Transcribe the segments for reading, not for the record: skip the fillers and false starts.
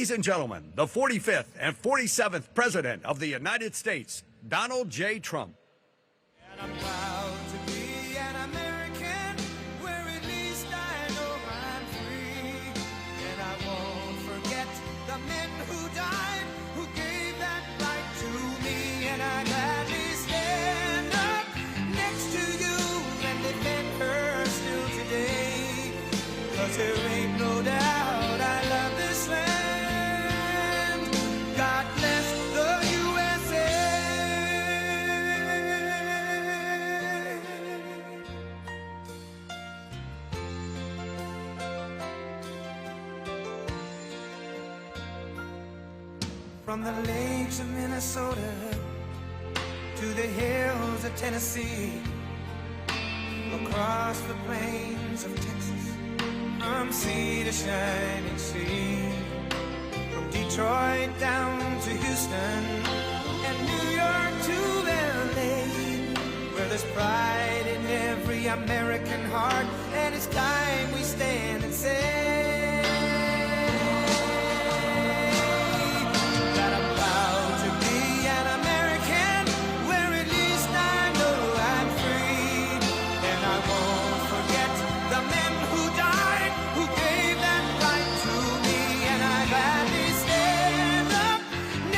Ladies and gentlemen, the 45th and 47th President of the United States, Donald J. Trump. And I'm proud to be an American, where at least I know I'm free. And I won't forget the men who died, who gave that right to me. And I gladly stand up next to you and defend her still today. 'Cause there ain't no doubt I love this land. God bless the USA. From the lakes of Minnesota to the hills of Tennessee, across the plains of Texas, from sea to shining sea, from Detroit down to Houston and New York to LA, where there's pride in every American heart, and it's time we stand and say that I'm proud to be an American, where at least I know I'm free. And I won't forget the men who died, who gave that right to me. And I gladly stand up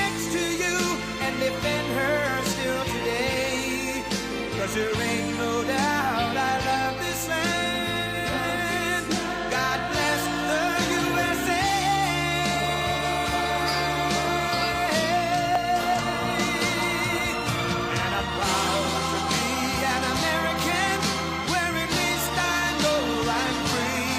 next to you and defend her still today. 'Cause there ain't no doubt I love this land. God bless the USA. And I'm proud to be an American, where at least I know I'm free.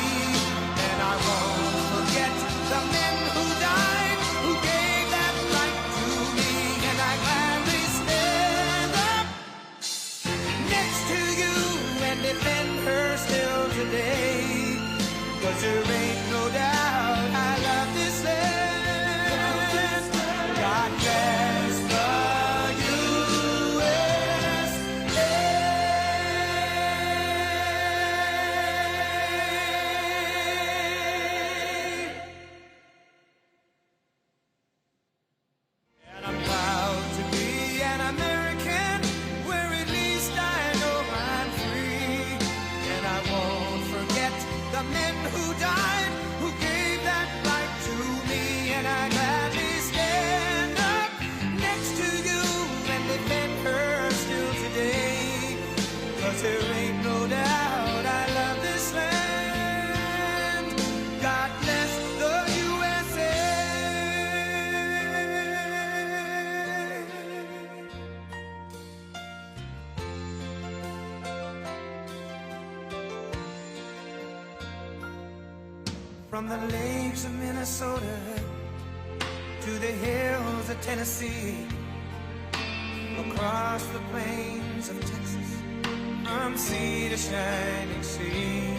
And I won't forget the men who died, who gave that right to me. And I gladly stand up next to you and defend her still today. 'Cause there ain't no doubt I love this land. God bless the USA. And I'm proud to be an American, where at least I know I'm free. And I won't forget the men who died, who gave that right to me. And I gladly stand up next to you and defend her still today. 'Cause there ain't no doubt I love this land. God bless the USA. From the lakes of Minnesota to the hills of Tennessee, across the plains of Texas, from sea to shining sea,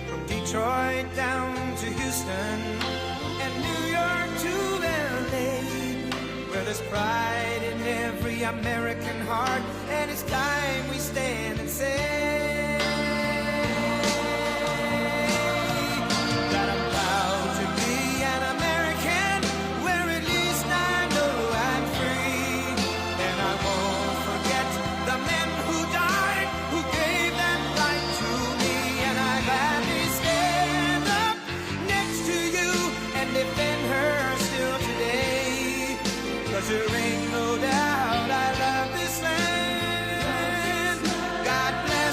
from Detroit down to Houston and New York to LA, where there's pride in every American heart, and it's time we stand and say that I'm proud to be an American, where at least I know I'm free. And I won't forget the men who died, who gave that right to me. And I gladly stand up next to you and defend her still today. 'Cause there ain't no doubt I love this land. God bless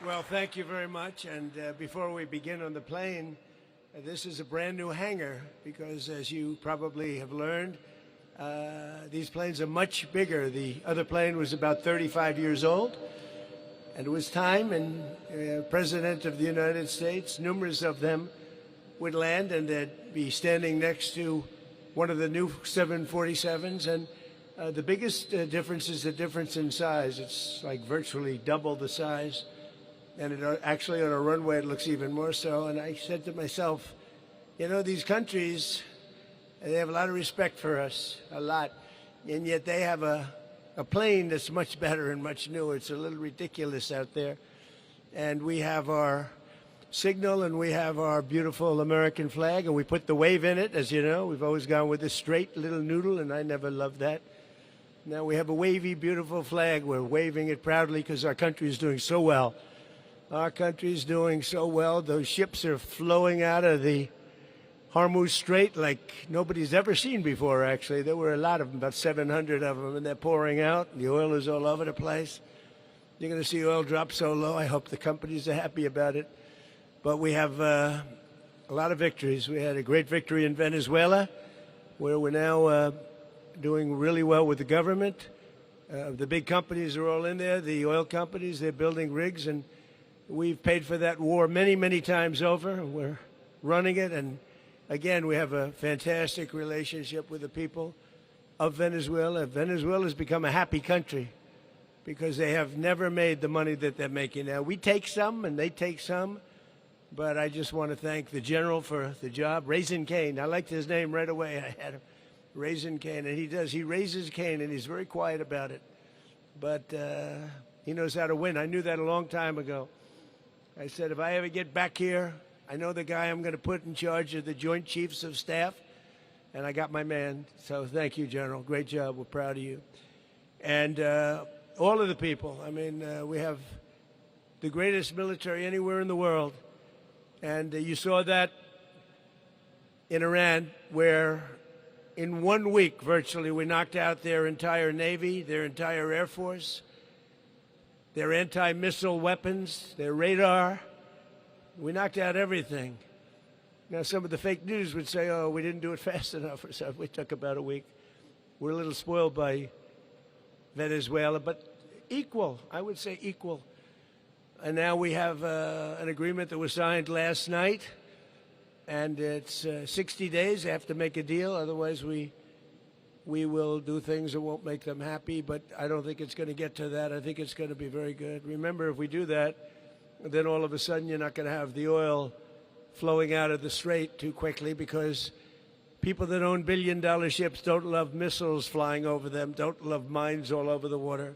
Well, thank you very much. And before we begin on the plane, this is a brand new hangar because, as you probably have learned, these planes are much bigger. The other plane was about 35 years old, and it was time, and President of the United States, numerous of them, would land, and they'd be standing next to one of the new 747s. And the biggest difference is the difference in size. It's like virtually double the size. And it, actually on a runway it looks even more so. And I said to myself, you know, these countries, they have a lot of respect for us, a lot. And yet they have a plane that's much better and much newer. It's a little ridiculous out there. And we have our signal and we have our beautiful American flag, and we put the wave in it, as you know. We've always gone with this straight little noodle, and I never loved that. Now we have a wavy, beautiful flag. We're waving it proudly because our country is doing so well. Our country is doing so well. Those ships are flowing out of the Hormuz Strait like nobody's ever seen before, actually. There were a lot of them, about 700 of them, and they're pouring out. The oil is all over the place. You're going to see oil drop so low. I hope the companies are happy about it. But we have a lot of victories. We had a great victory in Venezuela, where we're now doing really well with the government. The big companies are all in there, the oil companies. They're building rigs, and we've paid for that war many, many times over. We're running it, and again, we have a fantastic relationship with the people of Venezuela. Venezuela has become a happy country because they have never made the money that they're making now. We take some, and they take some, but I just want to thank the general for the job. Raising Cane, I liked his name right away. I had him, Raising Cane, and he does. He raises cane, and he's very quiet about it, but he knows how to win. I knew that a long time ago. I said, if I ever get back here, I know the guy I'm going to put in charge of the Joint Chiefs of Staff, and I got my man. So thank you, General. Great job. We're proud of you. And all of the people. I mean, we have the greatest military anywhere in the world. And you saw that in Iran, where in 1 week, virtually, we knocked out their entire Navy, their entire Air Force, their anti-missile weapons, their radar. We knocked out everything. Now, some of the fake news would say, oh, we didn't do it fast enough or something. We took about a week. We're a little spoiled by Venezuela, but equal, I would say equal. And now we have an agreement that was signed last night, and it's 60 days. They have to make a deal, otherwise we will do things that won't make them happy, but I don't think it's going to get to that. I think it's going to be very good. Remember, if we do that, then all of a sudden you're not going to have the oil flowing out of the strait too quickly, because people that own billion-dollar ships don't love missiles flying over them, don't love mines all over the water.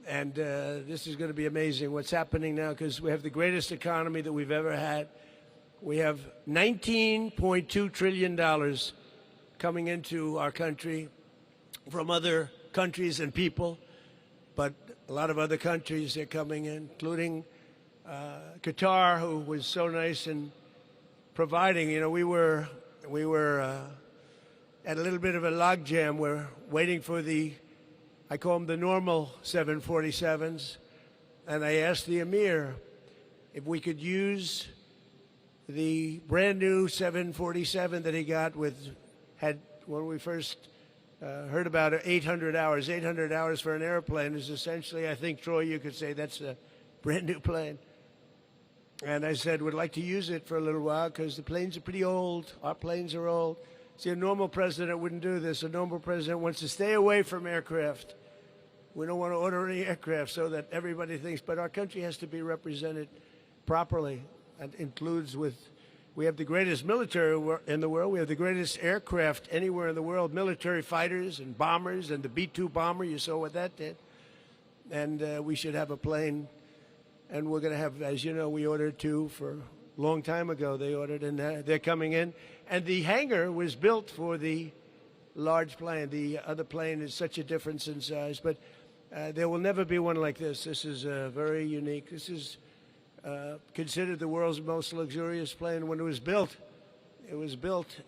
And this is going to be amazing what's happening now, because we have the greatest economy that we've ever had. We have $19.2 trillion coming into our country from other countries and people, but a lot of other countries are coming in, including Qatar, who was so nice in providing. You know, we were at a little bit of a logjam. We're waiting for I call them the normal 747s, and I asked the Emir if we could use the brand new 747 that he got had when we first heard about it, 800 hours. 800 hours for an airplane is essentially, I think, Troy, you could say that's a brand new plane. And I said, we'd like to use it for a little while because the planes are pretty old. Our planes are old. See, a normal president wouldn't do this. A normal president wants to stay away from aircraft. We don't want to order any aircraft so that everybody thinks, but our country has to be represented properly. That includes we have the greatest military in the world. We have the greatest aircraft anywhere in the world, military fighters and bombers, and the B-2 bomber, you saw what that did. And we should have a plane. And we're going to have, as you know, we ordered two for a long time ago. They ordered, and they're coming in. And the hangar was built for the large plane. The other plane is such a difference in size. But there will never be one like this. This is very unique. This is considered the world's most luxurious plane. When it was built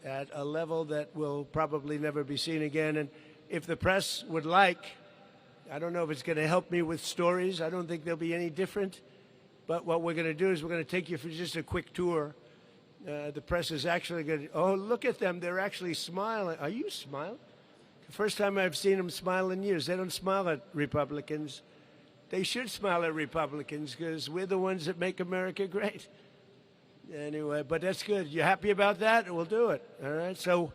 at a level that will probably never be seen again. And if the press would like, I don't know if it's going to help me with stories. I don't think they'll be any different. But what we're going to do is we're going to take you for just a quick tour. The press is actually going to, oh, look at them. They're actually smiling. Are you smiling? The first time I've seen them smile in years. They don't smile at Republicans. They should smile at Republicans because we're the ones that make America great. Anyway, but that's good. You happy about that? We'll do it. All right. So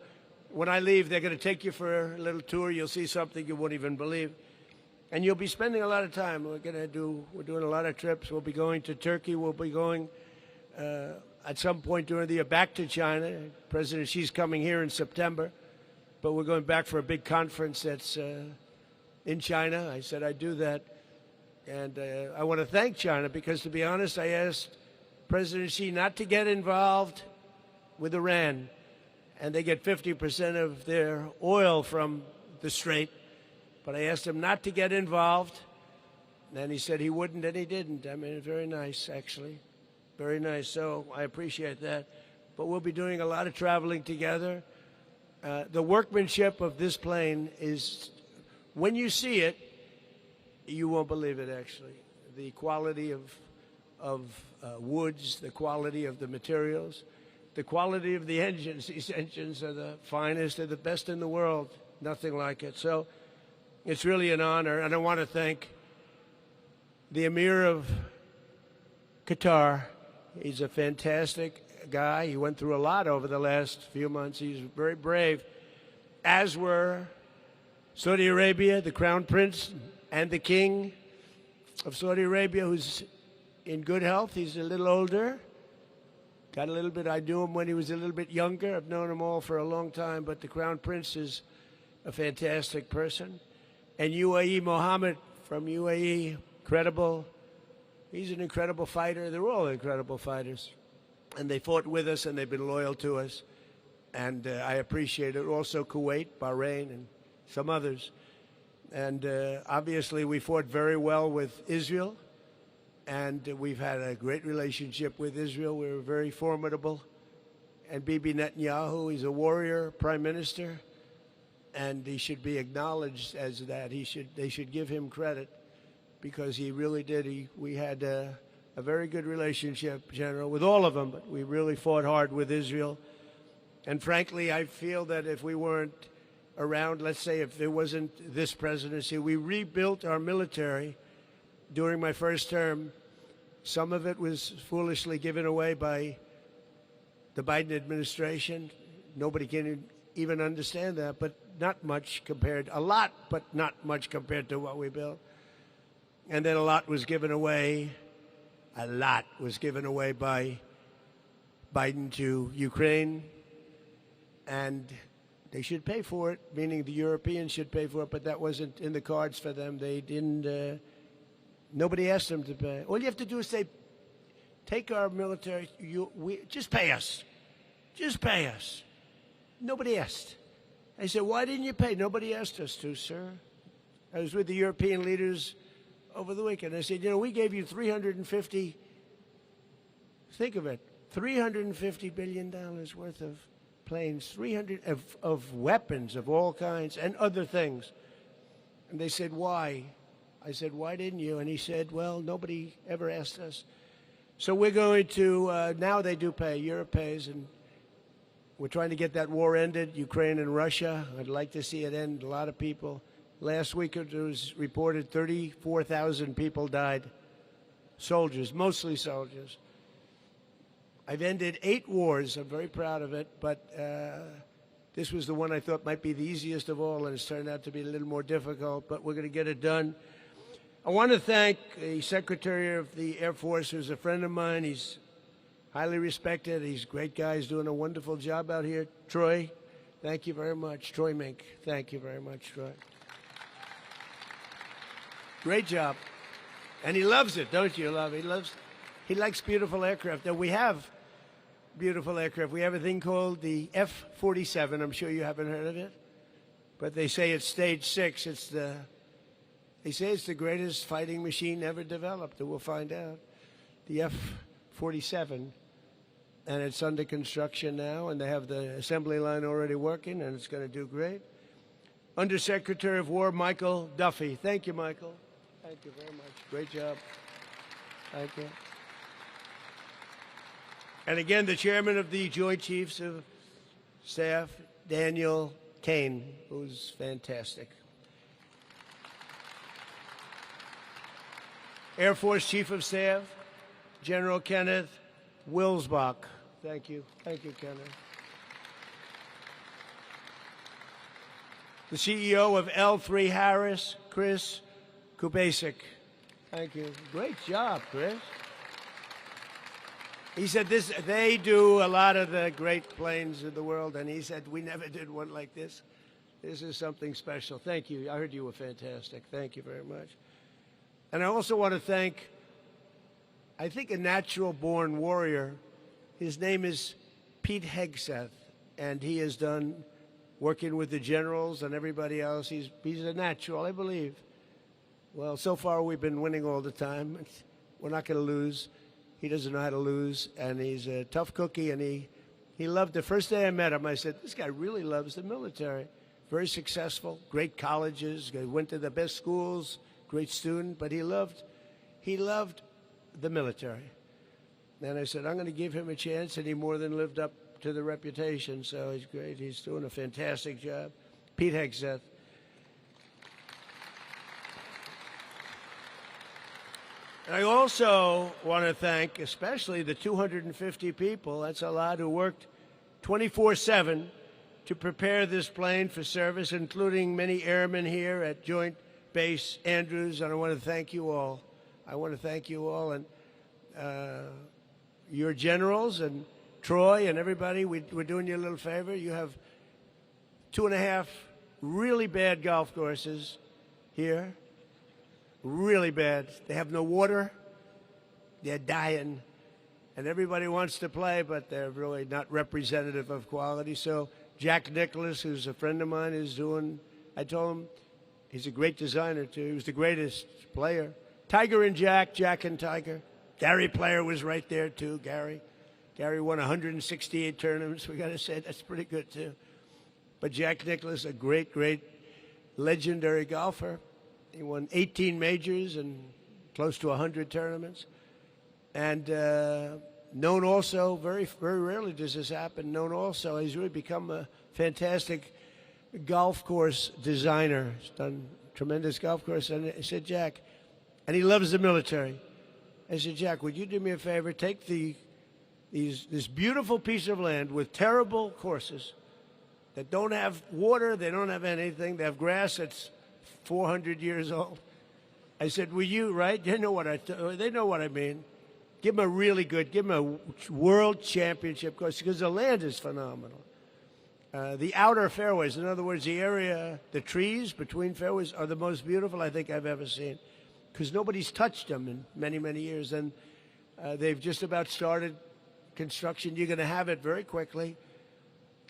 when I leave, they're going to take you for a little tour. You'll see something you won't even believe. And you'll be spending a lot of time. We're doing a lot of trips. We'll be going to Turkey. We'll be going at some point during the year back to China. President Xi's coming here in September. But we're going back for a big conference that's in China. I said I'd do that. And I want to thank China because, to be honest, I asked President Xi not to get involved with Iran. And they get 50% of their oil from the Strait. But I asked him not to get involved. And he said he wouldn't, and he didn't. I mean, very nice, actually. Very nice. So I appreciate that. But we'll be doing a lot of traveling together. The workmanship of this plane is, when you see it, you won't believe it, actually. The quality of woods, the quality of the materials, the quality of the engines. These engines are the finest, they're the best in the world. Nothing like it. So it's really an honor. And I want to thank the Emir of Qatar. He's a fantastic guy. He went through a lot over the last few months. He's very brave, as were Saudi Arabia, the Crown Prince, and the King of Saudi Arabia, who's in good health. He's a little older. Got a little bit, I knew him when he was a little bit younger. I've known him all for a long time, but the Crown Prince is a fantastic person. And UAE Mohammed from UAE, incredible. He's an incredible fighter. They're all incredible fighters. And they fought with us, and they've been loyal to us. And I appreciate it. Also Kuwait, Bahrain, and some others. And obviously we fought very well with Israel. And we've had a great relationship with Israel. We were very formidable. And Bibi Netanyahu, he's a warrior prime minister. And he should be acknowledged as that. They should give him credit because he really did. We had a very good relationship, General, with all of them, but we really fought hard with Israel. And frankly, I feel that if we weren't around, let's say if there wasn't this presidency, we rebuilt our military during my first term. Some of it was foolishly given away by the Biden administration. Nobody can even understand that, but not much compared, a lot, but not much compared to what we built. And then a lot was given away by Biden to Ukraine, and they should pay for it, meaning the Europeans should pay for it, but that wasn't in the cards for them. They didn't, nobody asked them to pay. All you have to do is say, take our military, just pay us. Just pay us. Nobody asked. I said, why didn't you pay? Nobody asked us to, sir. I was with the European leaders over the weekend. I said, we gave you $350 billion worth of planes, 300 of weapons of all kinds and other things. And they said, why? I said, why didn't you? And he said, well, nobody ever asked us. So we're going to, now they do pay, Europe pays, and we're trying to get that war ended, Ukraine and Russia. I'd like to see it end. A lot of people. Last week it was reported 34,000 people died. Soldiers, mostly soldiers. I've ended 8 wars. I'm very proud of it, but this was the one I thought might be the easiest of all, and it's turned out to be a little more difficult, but we're going to get it done. I want to thank the Secretary of the Air Force, who's a friend of mine. He's highly respected. He's a great guy. He's doing a wonderful job out here. Troy, thank you very much. Troy Mink, thank you very much, Troy. Great job. And he loves it, don't you? He likes beautiful aircraft. Now, we have beautiful aircraft. We have a thing called the F-47. I'm sure you haven't heard of it. But they say it's stage 6. They say it's the greatest fighting machine ever developed, and we'll find out. The F-47. And it's under construction now, and they have the assembly line already working, and it's going to do great. Undersecretary of War Michael Duffy. Thank you, Michael. Thank you very much. Great job. Thank you. And again, the chairman of the Joint Chiefs of Staff, Daniel Kane, who's fantastic. Air Force Chief of Staff, General Kenneth Wilsbach. Thank you. Thank you, Kenneth. The CEO of L3 Harris, Chris Kubasik. Thank you. Great job, Chris. He said they do a lot of the great planes in the world, and he said, we never did one like this. This is something special. Thank you. I heard you were fantastic. Thank you very much. And I also want to thank, I think, a natural-born warrior. His name is Pete Hegseth, and he has done, working with the generals and everybody else, he's a natural, I believe. Well, so far we've been winning all the time. We're not going to lose. He doesn't know how to lose, and he's a tough cookie, and he loved the first day I met him, I said, this guy really loves the military. Very successful, great colleges, went to the best schools, great student, but he loved the military. And I said, I'm going to give him a chance, and he more than lived up to the reputation, so he's great. He's doing a fantastic job. Pete Hegseth. I also want to thank especially the 250 people, that's a lot, who worked 24/7 to prepare this plane for service, including many airmen here at Joint Base Andrews, and I want to thank you all. I want to thank you all, and your generals and Troy and everybody, we're doing you a little favor. You have 2.5 really bad golf courses here. Really bad. They have no water. They're dying. And everybody wants to play, but they're really not representative of quality. So Jack Nicklaus, who's a friend of mine, is doing, I told him, he's a great designer, too. He was the greatest player. Tiger and Jack, Jack and Tiger. Gary Player was right there, too, Gary. Gary won 168 tournaments. We got to say that's pretty good, too. But Jack Nicklaus, a great, great legendary golfer. He won 18 majors and close to 100 tournaments. And known also, very, very rarely does this happen, known also, he's really become a fantastic golf course designer. He's done tremendous golf course. And I said, Jack, and he loves the military. I said, Jack, would you do me a favor? Take this beautiful piece of land with terrible courses that don't have water, they don't have anything, they have grass that's 400 years old. I said, will you, right? They know what I mean. Give them a really good, give them a world championship course, because the land is phenomenal. The outer fairways, in other words, the area, the trees between fairways are the most beautiful I think I've ever seen, because nobody's touched them in many, many years. And they've just about started construction. You're going to have it very quickly.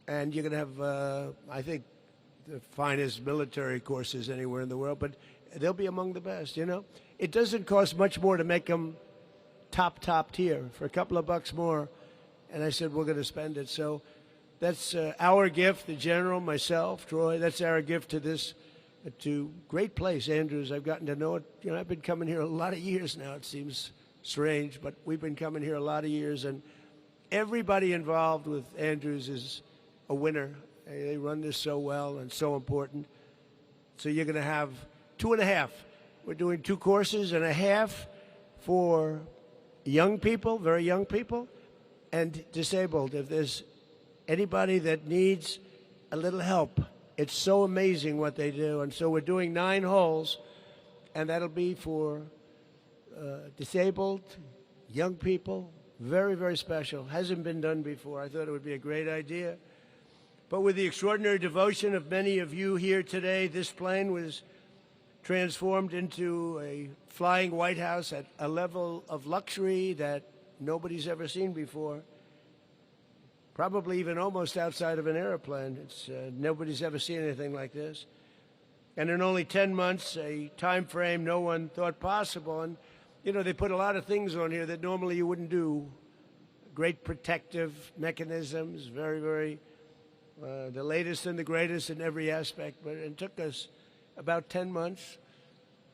And you're going to have, I think, the finest military courses anywhere in the world, but they'll be among the best, you know. It doesn't cost much more to make them top tier for a couple of bucks more. And I said, we're going to spend it. So that's our gift, the general, myself, Troy, that's our gift to this, to great place, Andrews. I've gotten to know it. You know, I've been coming here a lot of years now. It seems strange, but we've been coming here a lot of years, and everybody involved with Andrews is a winner. They run this so well and so important. So you're going to have 2.5. We're doing 2 courses and a half for young people, very young people, and disabled. If there's anybody that needs a little help, it's so amazing what they do. And so we're doing 9 holes, and that'll be for disabled, young people. Very, very special. Hasn't been done before. I thought it would be a great idea. But with the extraordinary devotion of many of you here today, this plane was transformed into a flying White House at a level of luxury that nobody's ever seen before. Probably even almost outside of an airplane. Nobody's ever seen anything like this. And in only 10 months, a time frame no one thought possible. And, you know, they put a lot of things on here that normally you wouldn't do. Great protective mechanisms, very, very... the latest and the greatest in every aspect, but it took us about 10 months,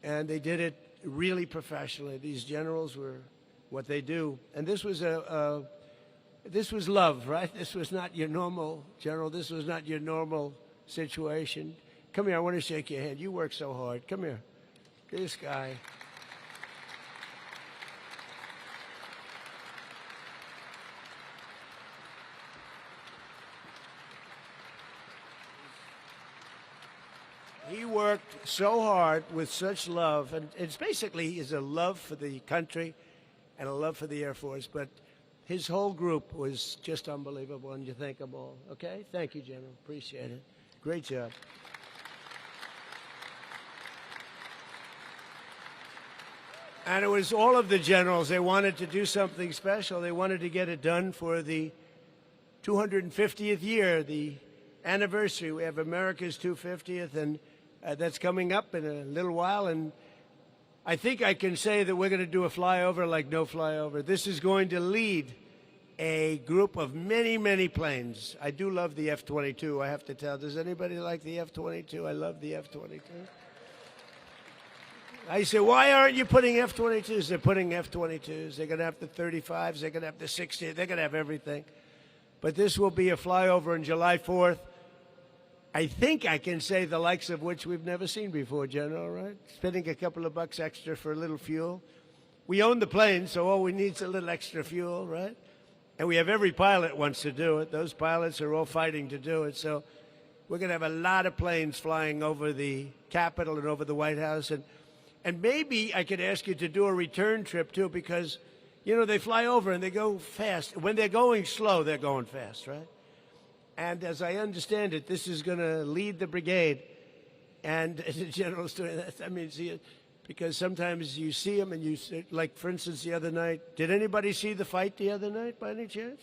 and they did it really professionally. These generals were what they do. And this was This was love, right? This was not your normal, General. This was not your normal situation. Come here, I want to shake your hand. You work so hard. Come here. This guy. He worked so hard with such love, and it's basically is a love for the country and a love for the Air Force, but his whole group was just unbelievable, and you thank them all. Okay? Thank you, General. Appreciate it. Great job. And it was all of the generals. They wanted to do something special. They wanted to get it done for the 250th year, the anniversary. We have America's 250th, and that's coming up in a little while. And I think I can say that we're going to do a flyover like no flyover. This is going to lead a group of many, many planes. I do love the F-22, I have to tell. Does anybody like the F-22? I love the F-22. I say, why aren't you putting F-22s? They're putting F-22s. They're going to have the 35s. They're going to have the 60s. They're going to have everything. But this will be a flyover on July 4th. I think I can say the likes of which we've never seen before, General, right? Spending a couple of bucks extra for a little fuel. We own the plane, so all we need is a little extra fuel, right? And we have every pilot wants to do it. Those pilots are all fighting to do it. So we're going to have a lot of planes flying over the Capitol and over the White House. And maybe I could ask you to do a return trip, too, because, you know, they fly over and they go fast. When they're going slow, they're going fast, right? And as I understand it, this is going to lead the brigade. And the general's doing that. I mean, see, because sometimes you see them and you see, like, for instance, the other night, did anybody see the fight the other night by any chance?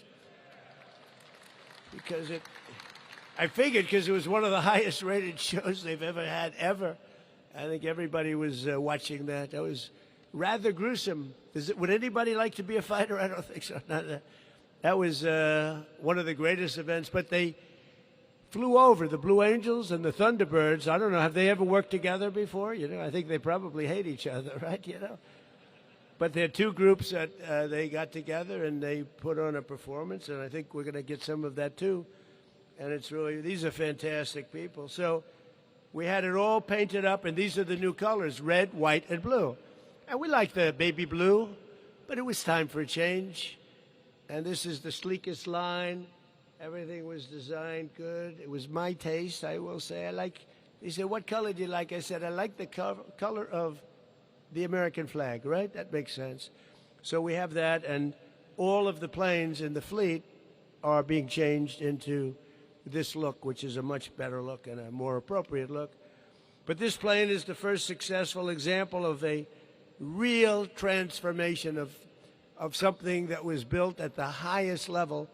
Because I figured because it was one of the highest rated shows they've ever had, ever. I think everybody was watching that. That was rather gruesome. Would anybody like to be a fighter? I don't think so. That was one of the greatest events. But they flew over, the Blue Angels and the Thunderbirds. I don't know, have they ever worked together before? You know, I think they probably hate each other, right? You know, but they're two groups that they got together and they put on a performance, and I think we're going to get some of that too. And it's really, these are fantastic people. So we had it all painted up, and these are the new colors, red, white, and blue. And we like the baby blue, but it was time for a change. And this is the sleekest line. Everything was designed good. It was my taste, I will say. He said, what color do you like? I said, I like the color of the American flag, right? That makes sense. So we have that, and all of the planes in the fleet are being changed into this look, which is a much better look and a more appropriate look. But this plane is the first successful example of a real transformation of something that was built at the highest level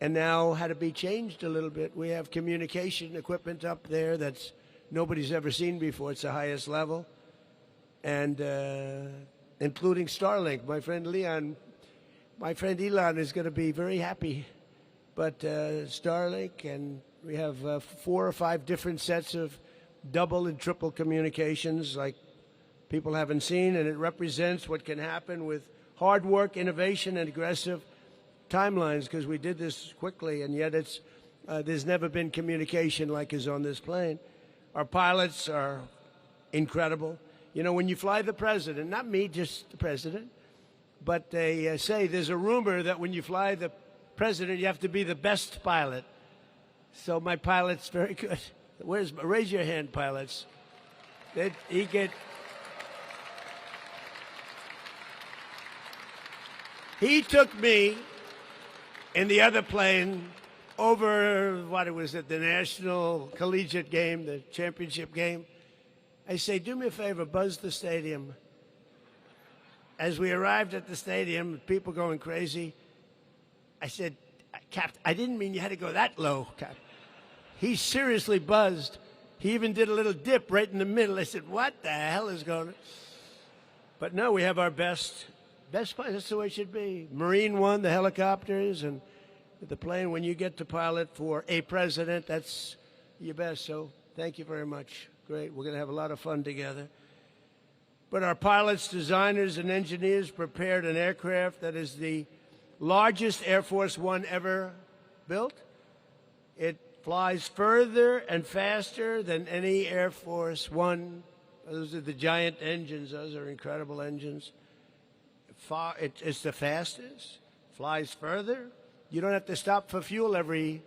and now had to be changed a little bit. We have communication equipment up there that's nobody's ever seen before. It's the highest level, and including Starlink. My friend Elon is going to be very happy. But Starlink, and we have 4 or 5 different sets of double and triple communications like people haven't seen, and it represents what can happen with hard work, innovation, and aggressive timelines, because we did this quickly, and yet there's never been communication like is on this plane. Our pilots are incredible. You know, when you fly the president, not me, just the president, but they say there's a rumor that when you fly the president, you have to be the best pilot. So my pilot's very good. Raise your hand, pilots. He took me in the other plane over, the National Collegiate game, the championship game. I say, do me a favor, buzz the stadium. As we arrived at the stadium, people going crazy, I said, Captain, I didn't mean you had to go that low, Captain. He seriously buzzed. He even did a little dip right in the middle. I said, what the hell is going on? But no, we have our best pilot. That's the way it should be. Marine One, the helicopters, and the plane. When you get to pilot for a president, that's your best. So thank you very much. Great. We're going to have a lot of fun together. But our pilots, designers, and engineers prepared an aircraft that is the largest Air Force One ever built. It flies further and faster than any Air Force One. Those are the giant engines. Those are incredible engines. It's the fastest, flies further. You don't have to stop for fuel every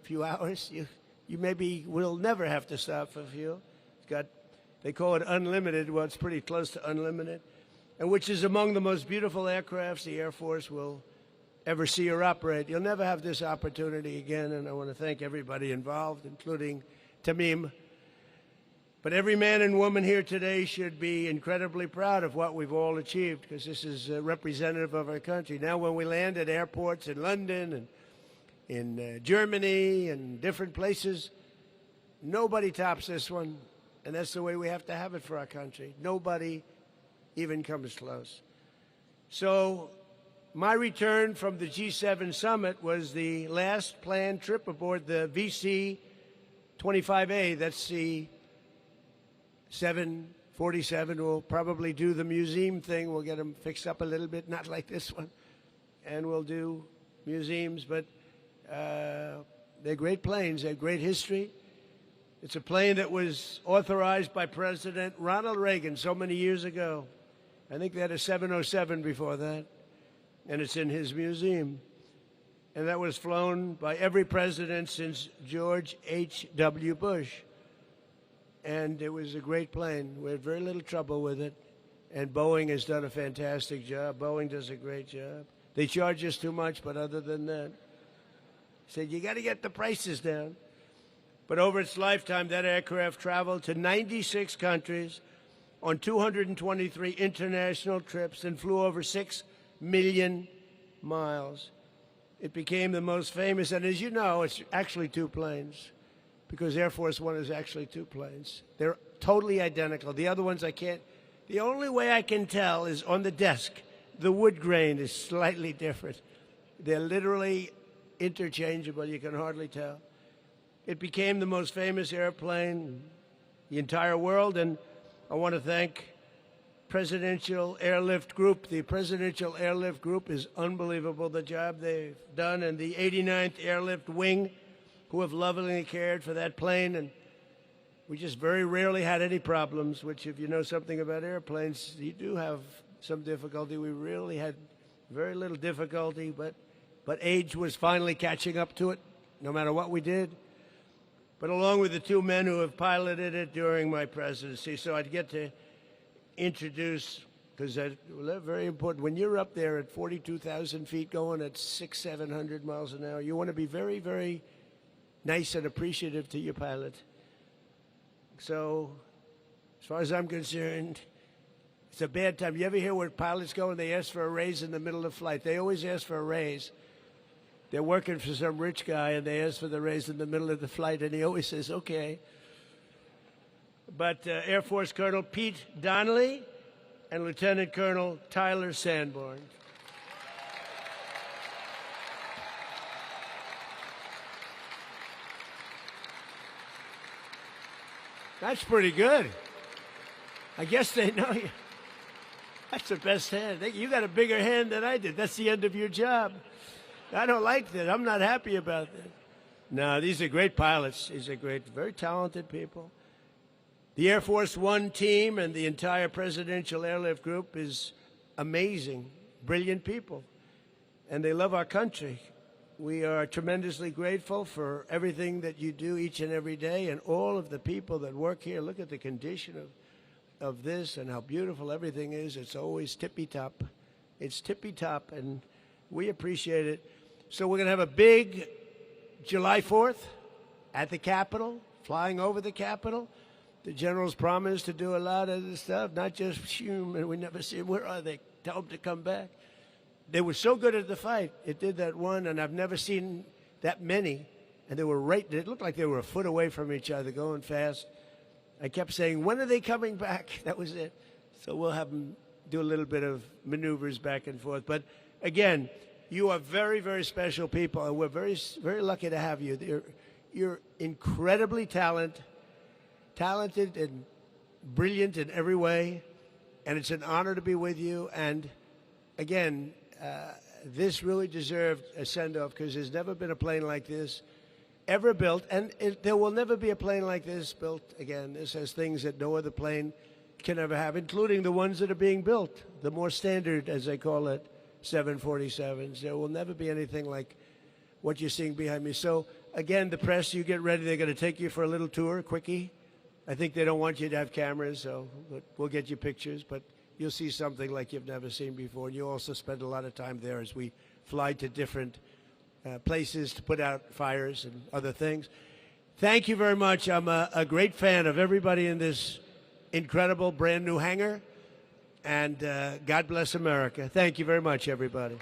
few hours. You maybe will never have to stop for fuel. It's got, they call it unlimited. Well, it's pretty close to unlimited, and which is among the most beautiful aircrafts the Air Force will ever see or operate. You'll never have this opportunity again, and I want to thank everybody involved, including Tamim. But every man and woman here today should be incredibly proud of what we've all achieved, because this is representative of our country. Now, when we land at airports in London and in Germany and different places, nobody tops this one, and that's the way we have to have it for our country. Nobody even comes close. So my return from the G7 summit was the last planned trip aboard the VC-25A. That's the 747. We'll probably do the museum thing. We'll get them fixed up a little bit, not like this one. And we'll do museums, but they're great planes. They have great history. It's a plane that was authorized by President Ronald Reagan so many years ago. I think they had a 707 before that, and it's in his museum. And that was flown by every president since George H.W. Bush. And it was a great plane. We had very little trouble with it. And Boeing has done a fantastic job. Boeing does a great job. They charge us too much, but other than that, said you got to get the prices down. But over its lifetime, that aircraft traveled to 96 countries on 223 international trips and flew over 6 million miles. It became the most famous, and as you know, it's actually two planes, because Air Force One is actually two planes. They're totally identical. The other ones I can't, the only way I can tell is on the desk. The wood grain is slightly different. They're literally interchangeable. You can hardly tell. It became the most famous airplane in the entire world, and I want to thank Presidential Airlift Group. The Presidential Airlift Group is unbelievable, the job they've done, and the 89th Airlift Wing, who have lovingly cared for that plane. And we just very rarely had any problems, which if you know something about airplanes, you do have some difficulty. We really had very little difficulty, but age was finally catching up to it, no matter what we did. But along with the two men who have piloted it during my presidency, so I'd get to introduce, because that's very important. When you're up there at 42,000 feet going at 600-700 miles an hour, you want to be very, very nice and appreciative to your pilot. So as far as I'm concerned, it's a bad time. You ever hear where pilots go and they ask for a raise in the middle of flight? They always ask for a raise. They're working for some rich guy, and they ask for the raise in the middle of the flight, and he always says, okay. But Air Force Colonel Pete Donnelly and Lieutenant Colonel Tyler Sanborn. That's pretty good. I guess they know you. That's the best hand. You got a bigger hand than I did. That's the end of your job. I don't like that. I'm not happy about that. No, these are great pilots. These are great, very talented people. The Air Force One team and the entire Presidential Airlift Group is amazing, brilliant people, and they love our country. We are tremendously grateful for everything that you do each and every day, and all of the people that work here. Look at the condition of this and how beautiful everything is. It's always tippy-top. It's tippy-top, and we appreciate it. So we're going to have a big July 4th at the Capitol, flying over the Capitol. The generals promised to do a lot of this stuff, not just human. We never see them. Where are they? Tell them to come back. They were so good at the fight. It did that one, and I've never seen that many. And they were right. It looked like they were a foot away from each other, going fast. I kept saying, when are they coming back? That was it. So we'll have them do a little bit of maneuvers back and forth. But again, you are very, very special people, and we're very, very lucky to have you. You're incredibly talented and brilliant in every way, and it's an honor to be with you. And again, this really deserved a send-off because there's never been a plane like this ever built, and there will never be a plane like this built again. This has things that no other plane can ever have, including the ones that are being built, the more standard, as they call it, 747s. There will never be anything like what you're seeing behind me. So, again, the press, you get ready. They're going to take you for a little tour, quickie. I think they don't want you to have cameras, so we'll get you pictures, but you'll see something like you've never seen before. And you also spend a lot of time there as we fly to different places to put out fires and other things. Thank you very much. I'm a great fan of everybody in this incredible brand new hangar. And God bless America. Thank you very much, everybody.